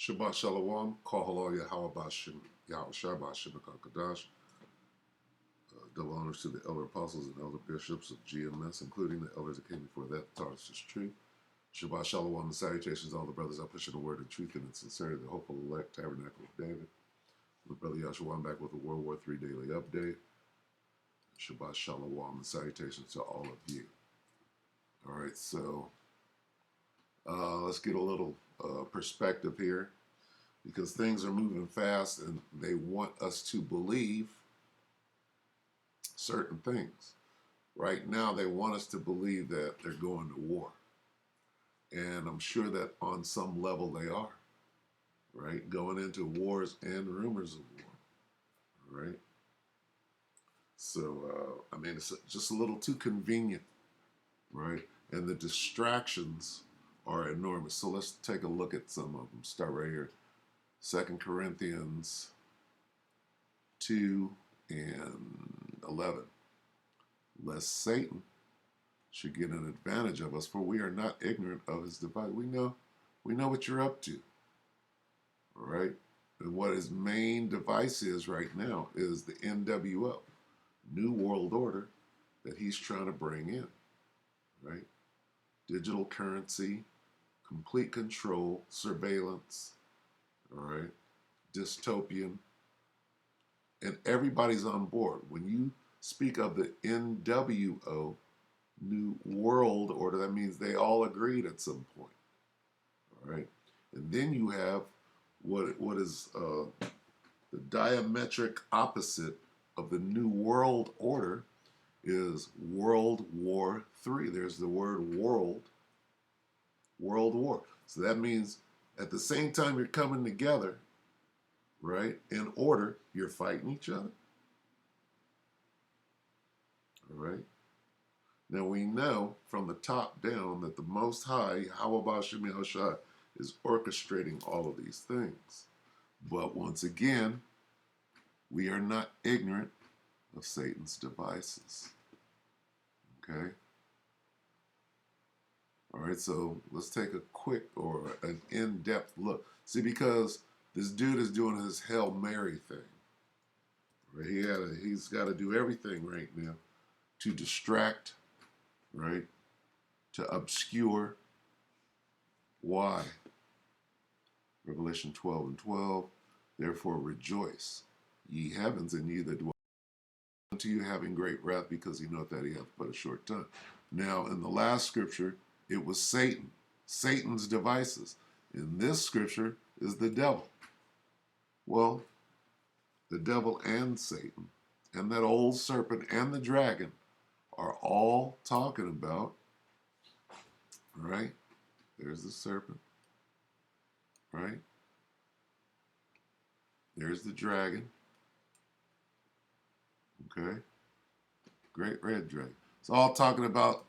Shabbat Shalom, Kahal Yahweh Bashim, Yahweh Shabbat Shemaka Kadash. Double honors to the elder apostles and elder bishops of GMS, including the elders that came before that, Tarsus Tree. Shabbat Shalom and salutations to all the brothers out pushing the word of truth and in sincerity, the hopeful elect tabernacle of David. My brother Yahshua, I'm back with a WW3 Daily update. Shabbat Shalom and salutations to all of you. All right, so let's get a little perspective here, because things are moving fast and they want us to believe certain things. Right now, they want us to believe that they're going to war. And I'm sure that on some level they are, right? Going into wars and rumors of war, right? So, I mean, it's just a little too convenient, right? And the distractions are enormous. So let's take a look at some of them. Start right here. 2 Corinthians 2 and 11. Lest Satan should get an advantage of us, for we are not ignorant of his device. We know what you're up to. All right? And what his main device is right now is the NWO, New World Order, that he's trying to bring in. Right? Digital currency, complete control, surveillance, all right, dystopian, and everybody's on board. When you speak of the NWO, New World Order, that means they all agreed at some point, all right? And then you have what is the diametric opposite of the New World Order is World War III. There's the word world war. So that means at the same time you're coming together, right, in order, you're fighting each other. All right? Now we know from the top down that the Most High, Yahweh Bashim Yahushua, is orchestrating all of these things. But once again, we are not ignorant of Satan's devices. Okay? All right, so let's take a quick or an in-depth look. See, because this dude is doing his Hail Mary thing. Right? He's got to do everything right now to distract, right? To obscure. Why? Revelation 12 and 12. Therefore rejoice, ye heavens, and ye that dwell unto you, having great wrath, because he knoweth that he hath but a short time. Now, in the last scripture, it was Satan, Satan's devices. In this scripture is the devil. Well, the devil and Satan and that old serpent and the dragon are all talking about, right? There's the serpent, right? There's the dragon, okay? Great red dragon. It's all talking about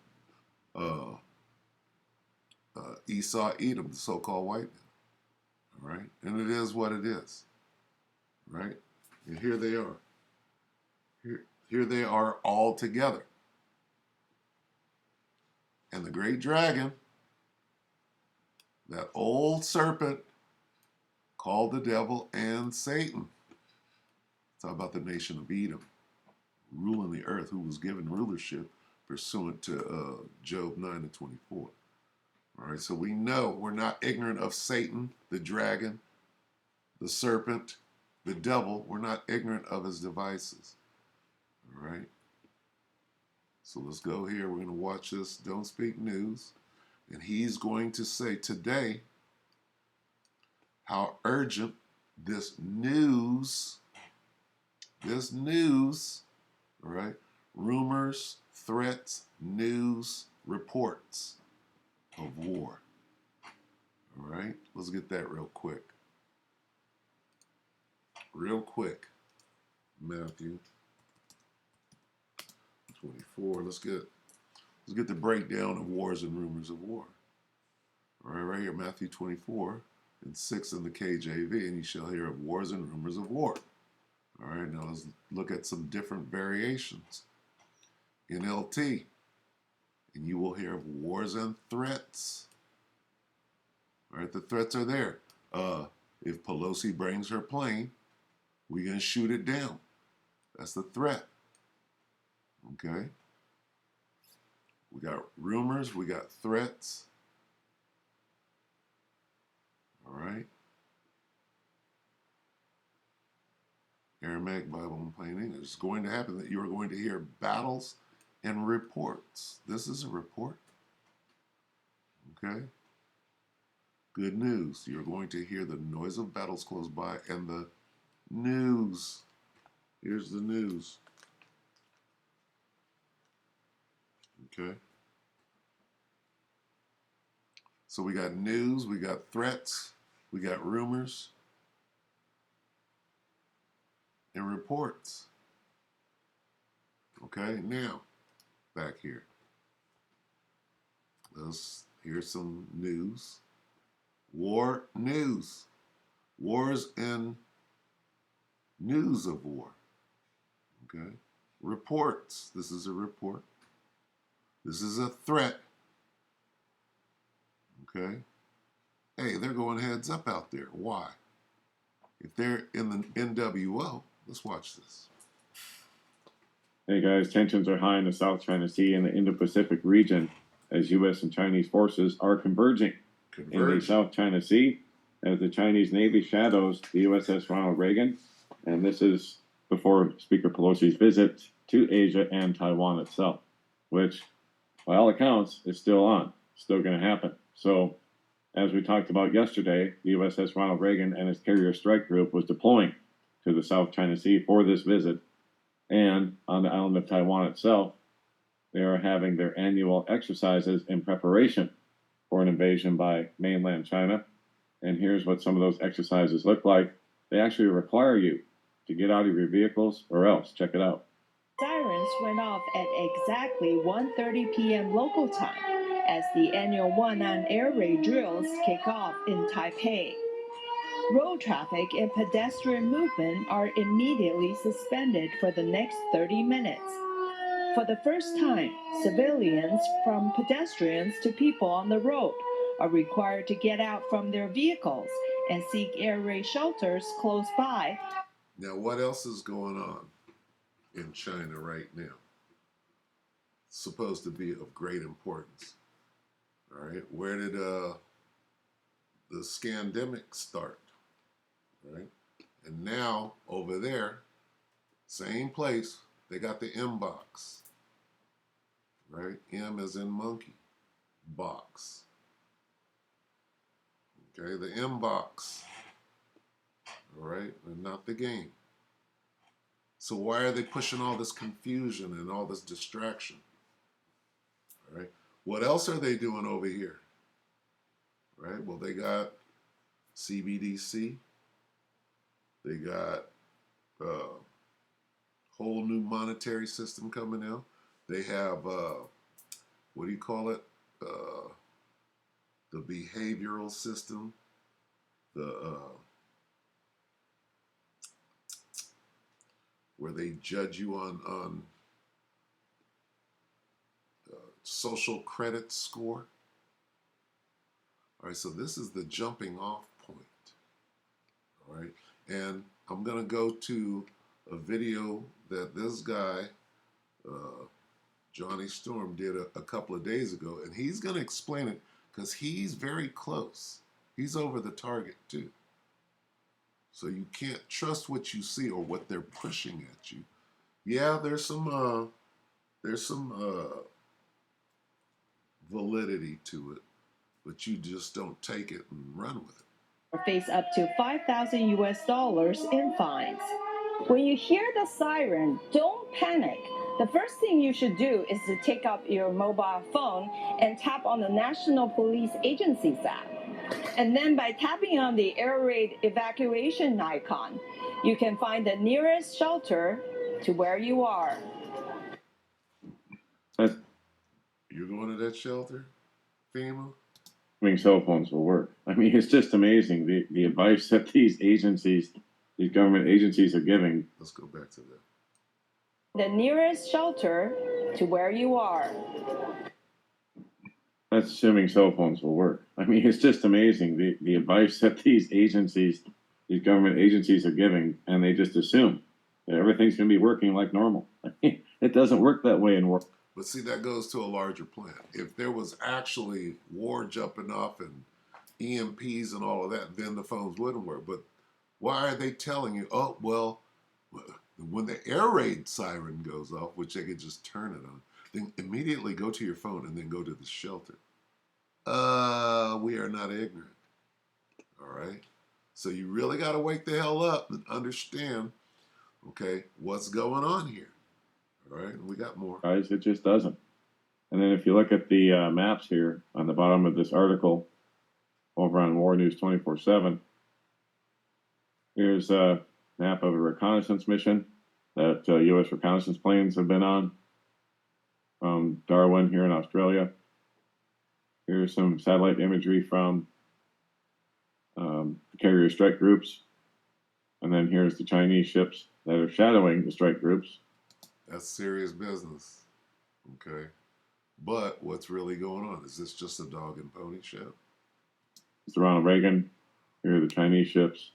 Esau, Edom, the so-called white man, all right? And it is what it is, right? And here they are. Here they are all together. And the great dragon, that old serpent, called the devil and Satan. It's all about the nation of Edom, ruling the earth, who was given rulership pursuant to Job 9 and 24. All right, so we know we're not ignorant of Satan, the dragon, the serpent, the devil. We're not ignorant of his devices. All right. So let's go here. We're going to watch this Don't Speak News. And he's going to say today how urgent this news, all right, rumors, threats, news, reports of war. All right, let's get that real quick. Matthew 24. Let's get the breakdown of wars and rumors of war. All right, right here, Matthew 24 and 6 in the KJV, and you shall hear of wars and rumors of war. All right, now let's look at some different variations. NLT, and you will hear of wars and threats. All right, the threats are there. If Pelosi brings her plane, we're going to shoot it down. That's the threat. Okay? We got rumors, we got threats. All right? Aramaic Bible in plain English. It's going to happen that you are going to hear battles and reports. This is a report. Okay? Good news. You're going to hear the noise of battles close by and the news. Here's the news. Okay? So we got news, we got threats, we got rumors, and reports. Okay? Now, back here. Here's some news. War news. Wars and news of war. Okay? Reports. This is a report. This is a threat. Okay? Hey, they're going heads up out there. Why? If they're in the NWO, let's watch this. Hey guys, tensions are high in the South China Sea and the Indo-Pacific region as U.S. and Chinese forces are converging. In the South China Sea as the Chinese Navy shadows the USS Ronald Reagan. And this is before Speaker Pelosi's visit to Asia and Taiwan itself, which, by all accounts, is still on, still going to happen. So, as we talked about yesterday, the USS Ronald Reagan and its carrier strike group was deploying to the South China Sea for this visit. And on the island of Taiwan itself, they are having their annual exercises in preparation for an invasion by mainland China. And here's what some of those exercises look like. They actually require you to get out of your vehicles or else. Check it out. Sirens went off at exactly 1:30 p.m. local time as the annual Wan'an air raid drills kick off in Taipei. Road traffic and pedestrian movement are immediately suspended for the next 30 minutes. For the first time, civilians, from pedestrians to people on the road, are required to get out from their vehicles and seek air raid shelters close by. Now, what else is going on in China right now? It's supposed to be of great importance. All right, where did the scandemic start? Right, and now over there, same place, they got the M box. Right, M as in monkey, box. Okay, the M box. All right, and not the game. So why are they pushing all this confusion and all this distraction? All right, what else are they doing over here? Right, well, they got CBDC. They got a whole new monetary system coming out. They have, what do you call it? The behavioral system. Where they judge you on social credit score. All right, so this is the jumping off point. All right, and I'm going to go to a video that this guy, Johnny Storm, did a couple of days ago, and he's going to explain it because he's very close. He's over the target too. So you can't trust what you see or what they're pushing at you. Yeah, there's some validity to it, but you just don't take it and run with it. Face up to $5,000 in fines. When you hear the siren, don't panic. The first thing you should do is to take up your mobile phone and tap on the National Police Agency's app. And then by tapping on the air raid evacuation icon, you can find the nearest shelter to where you are. You're going to that shelter, FEMA? I mean, cell phones will work. I mean, it's just amazing the advice that these government agencies are giving. Let's go back to that. The nearest shelter to where you are. That's assuming cell phones will work. I mean, it's just amazing the advice that these agencies, these government agencies are giving, and they just assume that everything's going to be working like normal. It doesn't work that way in war. But see, that goes to a larger plan. If there was actually war jumping off and EMPs and all of that, then the phones wouldn't work. But why are they telling you, oh, well, when the air raid siren goes off, which they could just turn it on, then immediately go to your phone and then go to the shelter. We are not ignorant. All right. So you really got to wake the hell up and understand, okay, what's going on here. All right. And we got more. Guys, it just doesn't. And then if you look at the maps here on the bottom of this article over on War News 24/7, here's a map of a reconnaissance mission that U.S. reconnaissance planes have been on from Darwin here in Australia. Here's some satellite imagery from the carrier strike groups. And then here's the Chinese ships that are shadowing the strike groups. That's serious business. Okay. But what's really going on? Is this just a dog and pony show? It's Ronald Reagan. Here are the Chinese ships.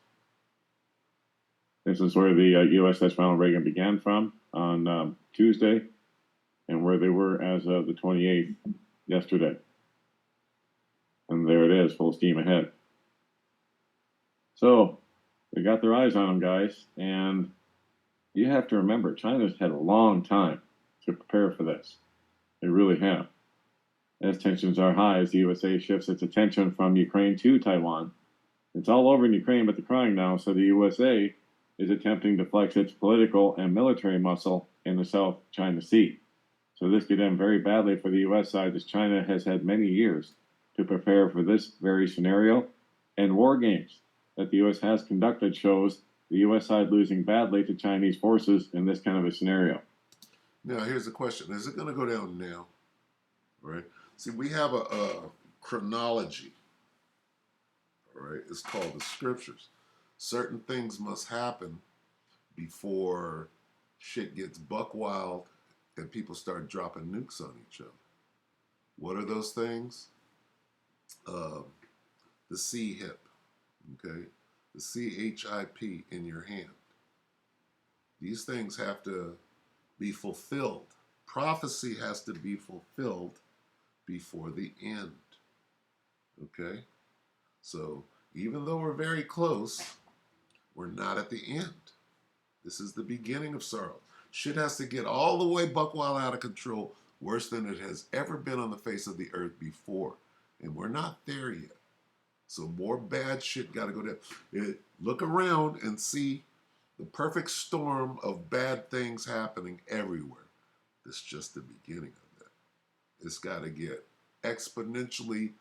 This is where the USS Ronald Reagan began from on Tuesday and where they were as of the 28th yesterday. And there it is, full steam ahead. So they got their eyes on them, guys. And you have to remember, China's had a long time to prepare for this. They really have. As tensions are high, as the USA shifts its attention from Ukraine to Taiwan. It's all over in Ukraine, but they're crying now, so the USA is attempting to flex its political and military muscle in the South China Sea. So this could end very badly for the US side, as China has had many years to prepare for this very scenario. And war games that the US has conducted shows the US side losing badly to Chinese forces in this kind of a scenario. Now, here's the question. Is it going to go down now? All right. See, we have a chronology. All right. It's called the scriptures. Certain things must happen before shit gets buck wild and people start dropping nukes on each other. What are those things? The C hip. Okay. The CHIP in your hand. These things have to be fulfilled. Prophecy has to be fulfilled before the end. Okay? So, even though we're very close, we're not at the end. This is the beginning of sorrow. Shit has to get all the way buck wild out of control, worse than it has ever been on the face of the earth before. And we're not there yet. So more bad shit got to go down. Look around and see the perfect storm of bad things happening everywhere. This is just the beginning of that. It's got to get exponentially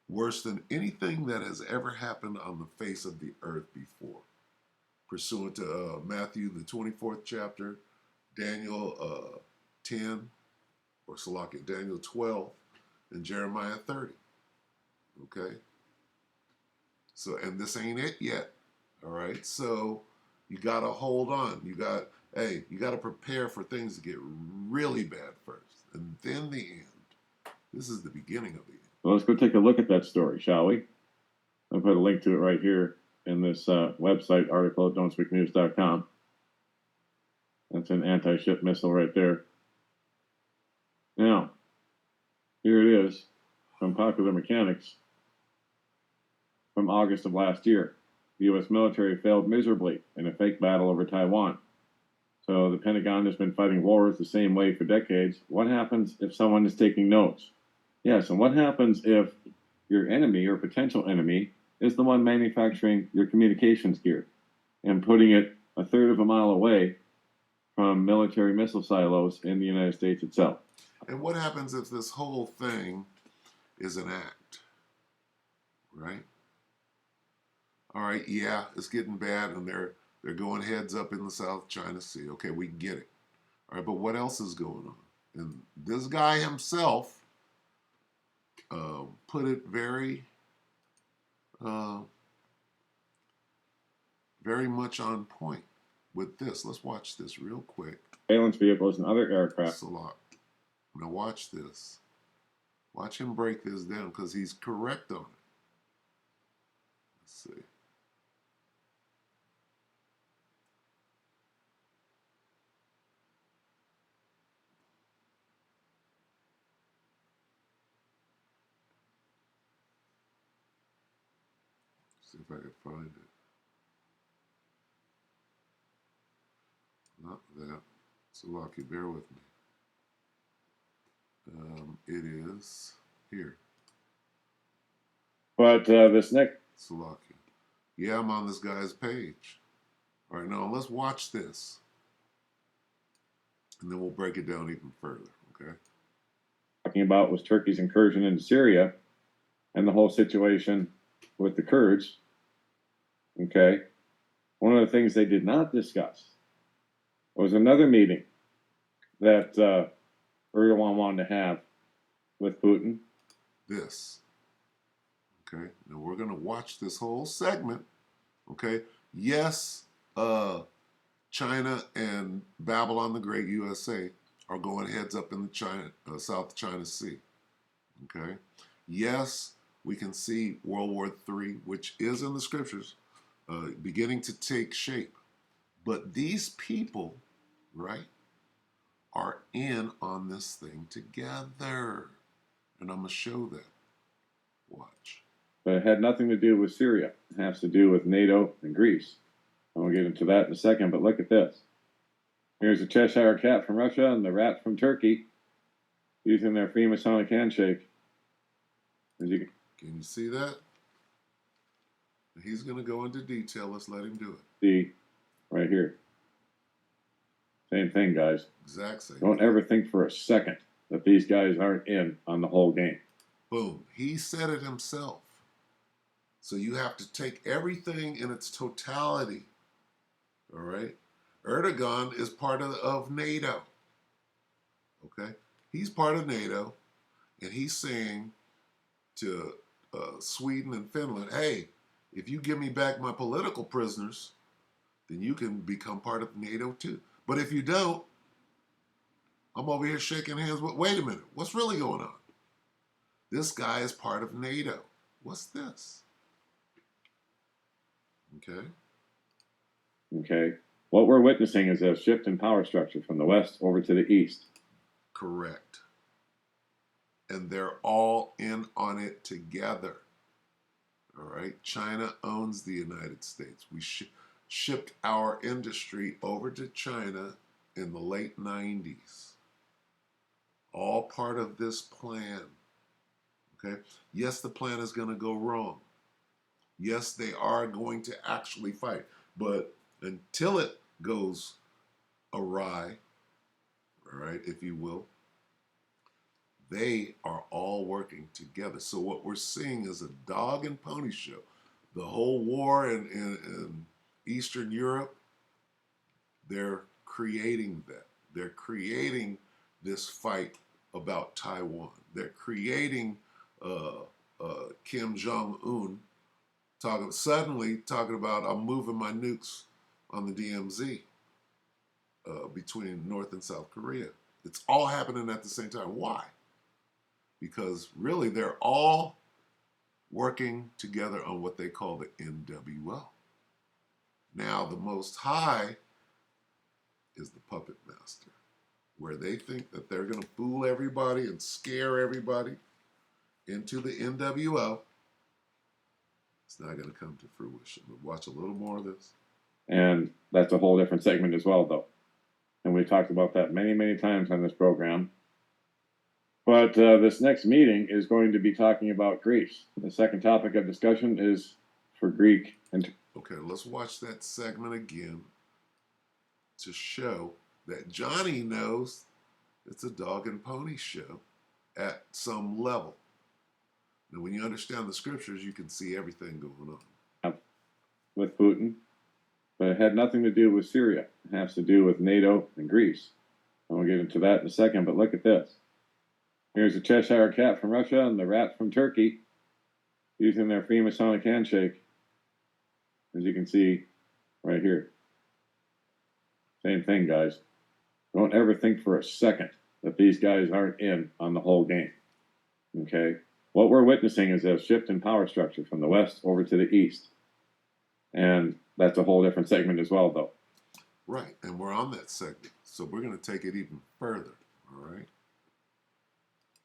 worse than anything that has ever happened on the face of the earth before. Pursuant to Matthew, the 24th chapter, Daniel 10, or Salakia, Daniel 12, and Jeremiah 30. Okay? So, and this ain't it yet. All right? So, you got to hold on. You got to prepare for things to get really bad first, and then the end. This is the beginning of the end. Well, let's go take a look at that story, shall we? I'll put a link to it right here in this website article at don'tspeaknews.com. That's an anti-ship missile right there. Now, here it is from Popular Mechanics from August of last year. The U.S. military failed miserably in a fake battle over Taiwan. So the Pentagon has been fighting wars the same way for decades. What happens if someone is taking notes? Yes, and what happens if your enemy or potential enemy is the one manufacturing your communications gear and putting it a third of a mile away from military missile silos in the United States itself? And what happens if this whole thing is an act? Right? All right, yeah, it's getting bad, and they're going heads up in the South China Sea. Okay, we get it. All right, but what else is going on? And this guy himself put it very much on point with this. Let's watch this real quick. Surveillance vehicles and other aircraft. It's a lot. Now watch this. Watch him break this down because he's correct on it. Let's see. See if I can find it. Not that. So lucky, bear with me. It is here. But this next... Salaki. Yeah, I'm on this guy's page. All right, now let's watch this. And then we'll break it down even further, okay? Talking about was Turkey's incursion into Syria and the whole situation with the Kurds. Okay. One of the things they did not discuss was another meeting that Erdogan wanted to have with Putin. This. Okay. Now we're going to watch this whole segment. Okay. Yes, China and Babylon the Great, USA, are going heads up in the South China Sea. Okay. Yes, we can see World War III, which is in the scriptures, beginning to take shape. But these people, right, are in on this thing together. And I'm going to show that. Watch. But it had nothing to do with Syria. It has to do with NATO and Greece. And we'll get into that in a second, but look at this. Here's a Cheshire cat from Russia and the rat from Turkey using their Freemasonic handshake. Can you see that? He's going to go into detail. Let's let him do it. See, right here. Same thing, guys. Exact same. Don't ever think for a second that these guys aren't in on the whole game. Boom. He said it himself. So you have to take everything in its totality. All right? Erdogan is part of NATO. Okay? He's part of NATO, and he's saying to Sweden and Finland, hey, if you give me back my political prisoners, then you can become part of NATO too. But if you don't, I'm over here shaking hands with, wait a minute, what's really going on? This guy is part of NATO. What's this? Okay. Okay. What we're witnessing is a shift in power structure from the west over to the east. Correct. And they're all in on it together. All right. China owns the United States. We shipped our industry over to China in the late 90s. All part of this plan. Okay. Yes, the plan is going to go wrong. Yes, they are going to actually fight. But until it goes awry, all right, if you will, they are all working together. So what we're seeing is a dog and pony show. The whole war in Eastern Europe, they're creating that. They're creating this fight about Taiwan. They're creating Kim Jong-un suddenly talking about, I'm moving my nukes on the DMZ between North and South Korea. It's all happening at the same time. Why? Because really they're all working together on what they call the NWO. Now the Most High is the puppet master, where they think that they're going to fool everybody and scare everybody into the NWO. It's not going to come to fruition. But watch a little more of this. And that's a whole different segment as well, though. And we talked about that many, many times on this program. But this next meeting is going to be talking about Greece. The second topic of discussion is for Greek. Okay, let's watch that segment again to show that Johnny knows it's a dog and pony show at some level. Now, when you understand the scriptures, you can see everything going on. With Putin, but it had nothing to do with Syria. It has to do with NATO and Greece. And we'll get into that in a second, but look at this. Here's a Cheshire cat from Russia and the rat from Turkey using their Freemasonic handshake, as you can see right here. Same thing, guys. Don't ever think for a second that these guys aren't in on the whole game. Okay. What we're witnessing is a shift in power structure from the west over to the east. And that's a whole different segment as well, though. Right, and we're on that segment, so we're going to take it even further, all right?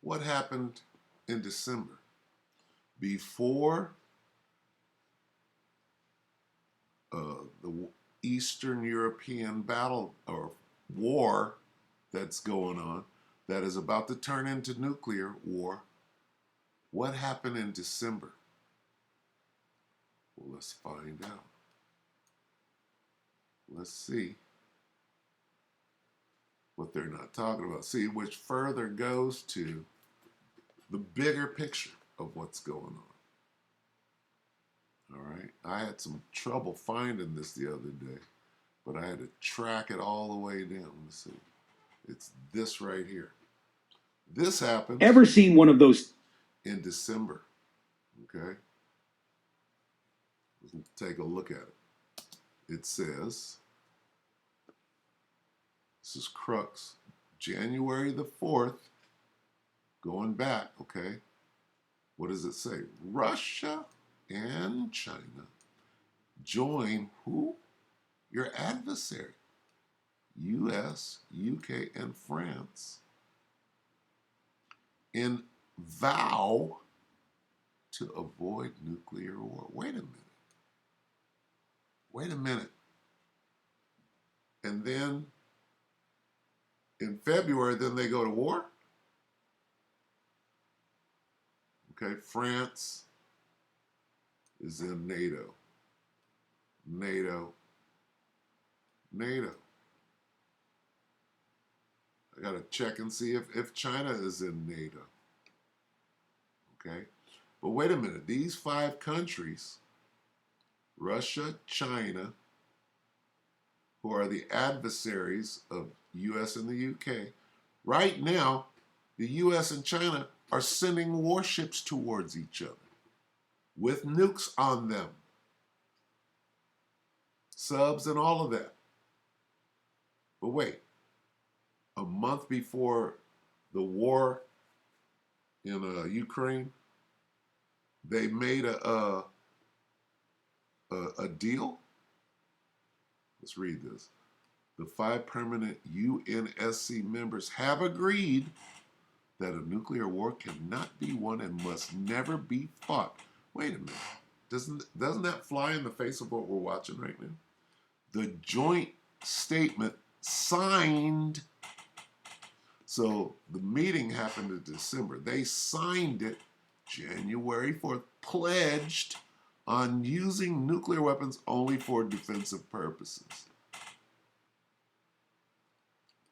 What happened in December? Before the Eastern European battle or war that's going on, that is about to turn into nuclear war, what happened in December? Well, let's find out. Let's see what they're not talking about. See, which further goes to the bigger picture of what's going on. All right. I had some trouble finding this the other day, but I had to track it all the way down. Let's see. It's this right here. This happened. Ever seen one of those? In December. Okay. Let's take a look at it. It says, this is Crux, January the 4th, going back, okay. What does it say? Russia and China join who? Your adversary. US, UK, and France in vow to avoid nuclear war. Wait a minute. Wait a minute. And then in February, then they go to war? Okay, France is in NATO. NATO. I got to check and see if China is in NATO. Okay? But wait a minute. These 5 countries, Russia, China, who are the adversaries of U.S. and the U.K., right now, the U.S. and China are sending warships towards each other with nukes on them, subs and all of that. But wait, a month before the war in Ukraine, they made a deal. Let's read this. The 5 permanent UNSC members have agreed that a nuclear war cannot be won and must never be fought. Wait a minute. Doesn't that fly in the face of what we're watching right now? The joint statement signed. So the meeting happened in December. They signed it January 4th, pledged on using nuclear weapons only for defensive purposes.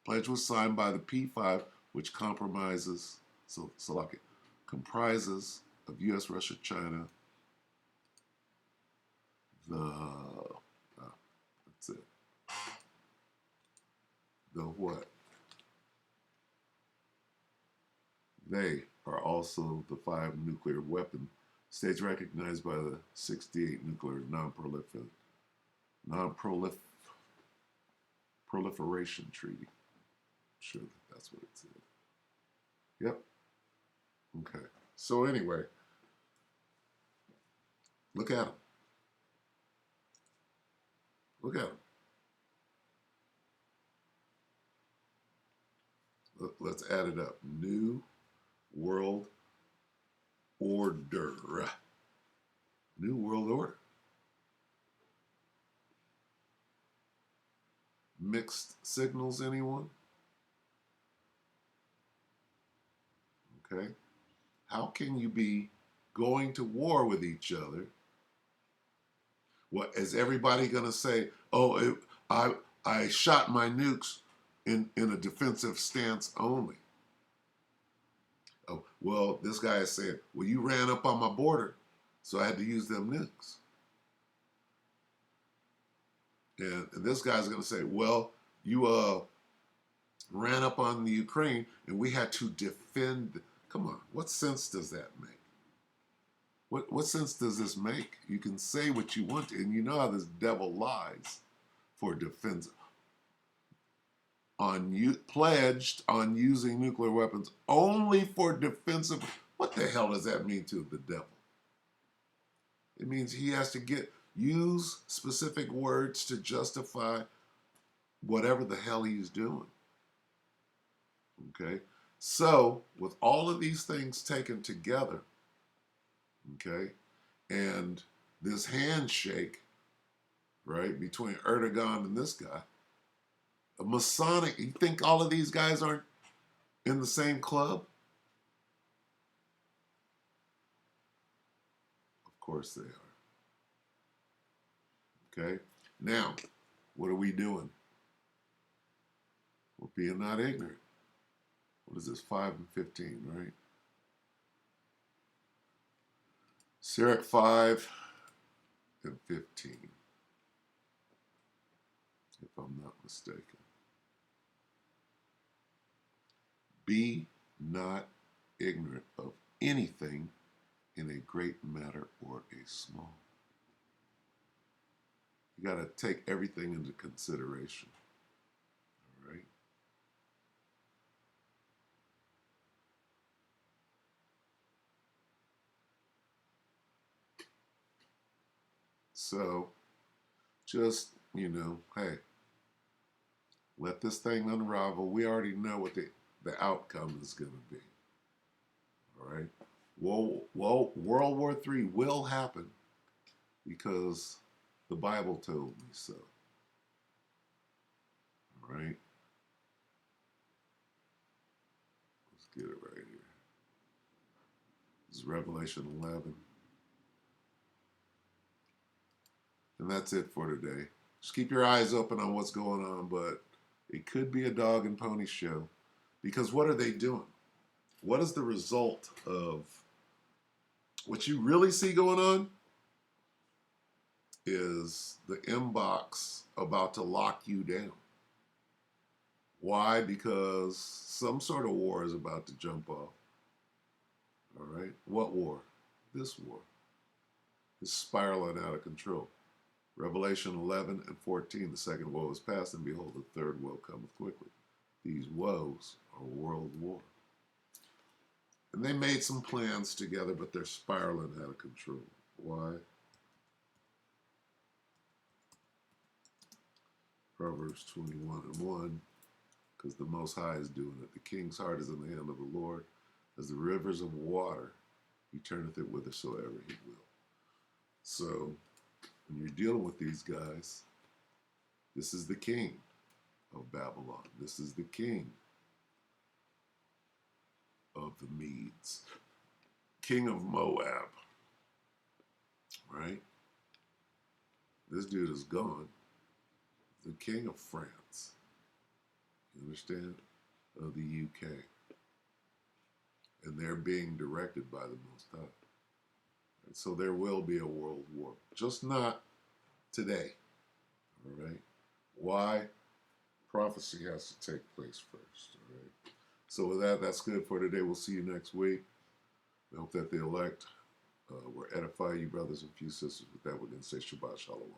Pledge was signed by the P5, which comprises of U.S., Russia, China, that's it. The what? They are also the 5 nuclear weapon states recognized by the 68 Nuclear Non-Proliferation Treaty. I'm sure that's what it said. Yep. Okay. So anyway, look at them. Look at them. Let's add it up. New World Order. New World Order. Mixed signals, anyone? Okay. How can you be going to war with each other? What is everybody going to say? Oh, I shot my nukes in a defensive stance only. Oh, well, this guy is saying, well, you ran up on my border, so I had to use them nukes. And this guy's going to say, well, you ran up on the Ukraine, and we had to defend. Come on, what sense does that make? What sense does this make? You can say what you want to, and you know how this devil lies for defense. Pledged on using nuclear weapons only for defensive What the hell does that mean to the devil? It means he has to use specific words to justify whatever the hell he's doing. Okay? So, with all of these things taken together, okay, and this handshake, right, between Erdogan and this guy, a Masonic, you think all of these guys aren't in the same club? Of course they are. Okay? Now, what are we doing? We're being not ignorant. What is this, 5 and 15, right? Sirach 5 and 15, if I'm not mistaken. Be not ignorant of anything in a great matter or a small. You got to take everything into consideration. All right? So, just, hey, let this thing unravel. We already know what the outcome is going to be. All right? World War III will happen because the Bible told me so. All right? Let's get it right here. This is Revelation 11. And that's it for today. Just keep your eyes open on what's going on, but it could be a dog and pony show. Because what are they doing? What is the result of what you really see going on? Is the inbox about to lock you down. Why? Because some sort of war is about to jump off. All right? What war? This war. It's spiraling out of control. Revelation 11 and 14, the second woe is past, and behold, the third woe cometh quickly. These woes are world war. And they made some plans together, but they're spiraling out of control. Why? Proverbs 21 and 1, because the Most High is doing it. The king's heart is in the hand of the Lord. As the rivers of water, he turneth it whithersoever he will. So, when you're dealing with these guys, this is the king of Babylon. This is the king of the Medes. King of Moab. Right? This dude is gone. The king of France. You understand? Of the UK. And they're being directed by the Most High. And so there will be a world war. Just not today. All right? Why? Prophecy has to take place first. All right? So with that, that's good for today. We'll see you next week. I hope that the elect will edify you, brothers and few sisters. With that, we're going to say Shabbat Shalom.